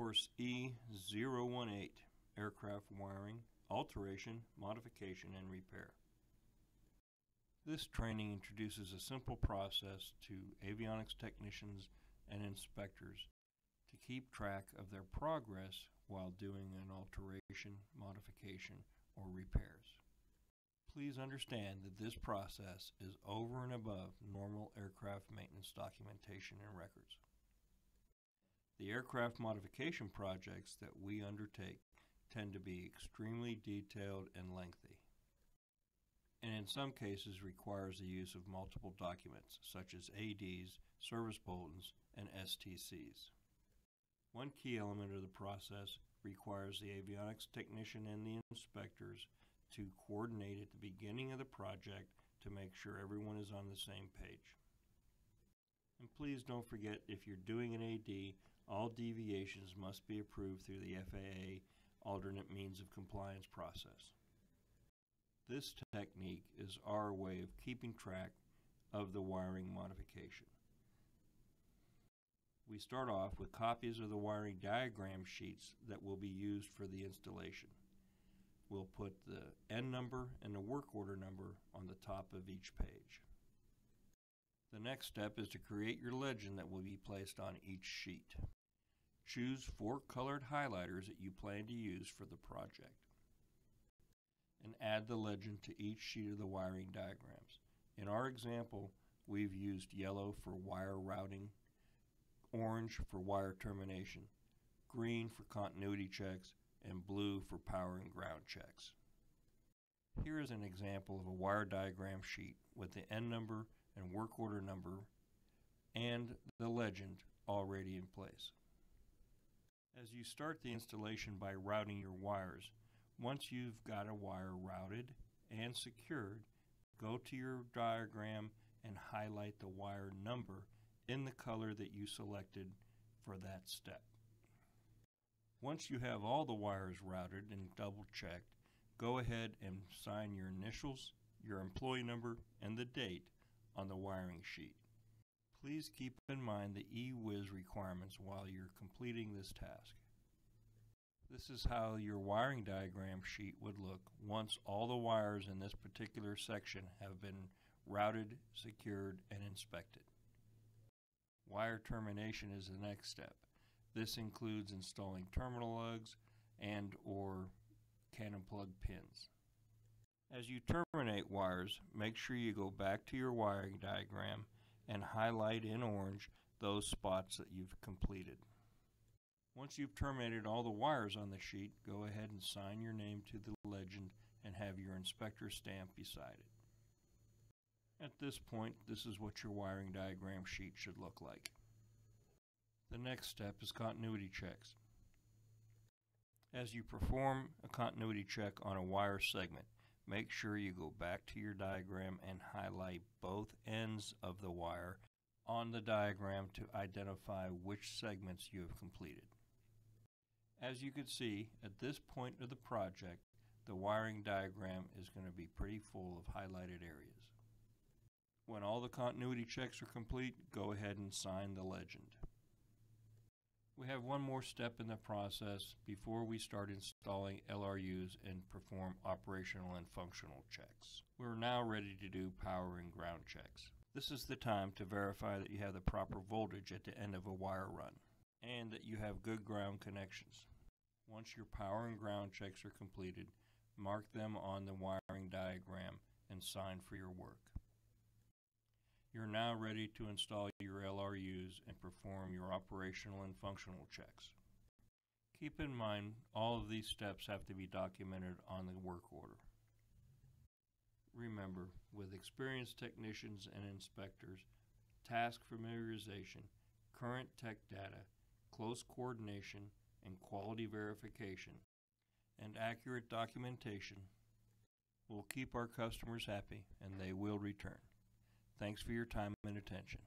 Course E018, Aircraft Wiring, Alteration, Modification, and Repair. This training introduces a simple process to avionics technicians and inspectors to keep track of their progress while doing an alteration, modification, or repairs. Please understand that this process is over and above normal aircraft maintenance documentation and records. The aircraft modification projects that we undertake tend to be extremely detailed and lengthy, and in some cases requires the use of multiple documents such as ADs, service bulletins, and STCs. One key element of the process requires the avionics technician and the inspectors to coordinate at the beginning of the project to make sure everyone is on the same page. And please don't forget, if you're doing an AD, all deviations must be approved through the FAA alternate means of compliance process. This technique is our way of keeping track of the wiring modification. We start off with copies of the wiring diagram sheets that will be used for the installation. We'll put the N number and the work order number on the top of each page. The next step is to create your legend that will be placed on each sheet. Choose 4 colored highlighters that you plan to use for the project, and add the legend to each sheet of the wiring diagrams. In our example, we've used yellow for wire routing, orange for wire termination, green for continuity checks, and blue for power and ground checks. Here is an example of a wire diagram sheet with the N number and work order number and the legend already in place. As you start the installation by routing your wires, once you've got a wire routed and secured, go to your diagram and highlight the wire number in the color that you selected for that step. Once you have all the wires routed and double checked, go ahead and sign your initials, your employee number, and the date on the wiring sheet. Please keep in mind the EWIS requirements while you're completing this task. This is how your wiring diagram sheet would look once all the wires in this particular section have been routed, secured, and inspected. Wire termination is the next step. This includes installing terminal lugs and/or cannon plug pins. As you terminate wires, make sure you go back to your wiring diagram and highlight in orange those spots that you've completed. Once you've terminated all the wires on the sheet, go ahead and sign your name to the legend and have your inspector stamp beside it. At this point, this is what your wiring diagram sheet should look like. The next step is continuity checks. As you perform a continuity check on a wire segment, make sure you go back to your diagram and highlight both ends of the wire on the diagram to identify which segments you have completed. As you can see, at this point of the project, the wiring diagram is going to be pretty full of highlighted areas. When all the continuity checks are complete, go ahead and sign the legend. We have one more step in the process before we start installing LRUs and perform operational and functional checks. We're now ready to do power and ground checks. This is the time to verify that you have the proper voltage at the end of a wire run and that you have good ground connections. Once your power and ground checks are completed, mark them on the wiring diagram and sign for your work. You're now ready to install your LRUs and perform your operational and functional checks. Keep in mind, all of these steps have to be documented on the work order. Remember, with experienced technicians and inspectors, task familiarization, current tech data, close coordination, and quality verification, and accurate documentation will keep our customers happy, and they will return. Thanks for your time and attention.